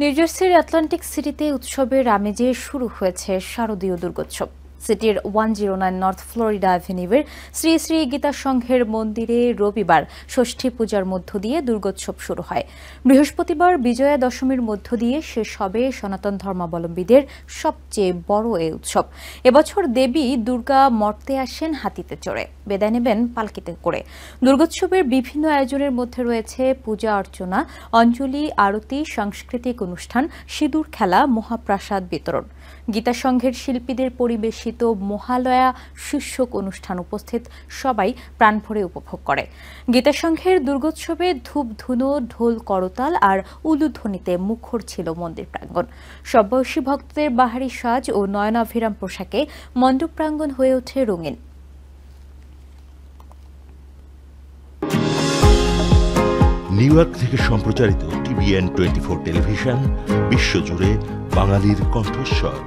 নিউজার্সির Atlantic সিটিতে উৎসবের আমেজে শুরু হয়েছে শারদীয় দুর্গোৎসব। সিটির 109 নর্থ ফ্লোরিডা অ্যাভিনিউয়ের শ্রী শ্রী গীতা সংঘের মন্দিরে রবিবার ষষ্ঠী পূজার মধ্য দিয়ে দুর্গোৎসব শুরু হয়। বৃহস্পতিবার বিজয়া দশমীর মধ্য দিয়ে শেষ হবে সনাতন ধর্মাবলম্বীদের সবচেয়ে বড় এই উৎসব। এবছর দেবী দুর্গা মর্তে আসেন হাতিতে চড়ে, বিদায় নেবেন পালকিতে করে। দুর্গোৎসবের বিভিন্ন আয়োজনের মধ্যে রয়েছে পূজা অর্চনা, অঞ্জলি আরতি, সাংস্কৃতিক অনুষ্ঠান, সিঁদুর খেলা, মহাপ্রসাদ বিতরণ। গীতা সংঘের শিল্পীদের পরিবেশিত মহালয়া শীর্ষক অনুষ্ঠান উপস্থিত সবাই প্রাণভরে উপভোগ করে। গীতা সংঘের দুর্গোৎসবে ধূপ ধুনো, ঢোল করতাল আর উলুধ্বনিতে মুখর ছিল মন্দির প্রাঙ্গণ। সব বয়সী ভক্তদের বাহারি সাজ ও নয়নাভিরাম পোশাকে মণ্ডপ প্রাঙ্গণ হয়ে ওঠে রঙিন। নিউ ইয়র্ক থেকে সম্প্রচারিত TVN 24 টেলিভিশন বিশ্বজুড়ে বাঙালির কণ্ঠস্বর।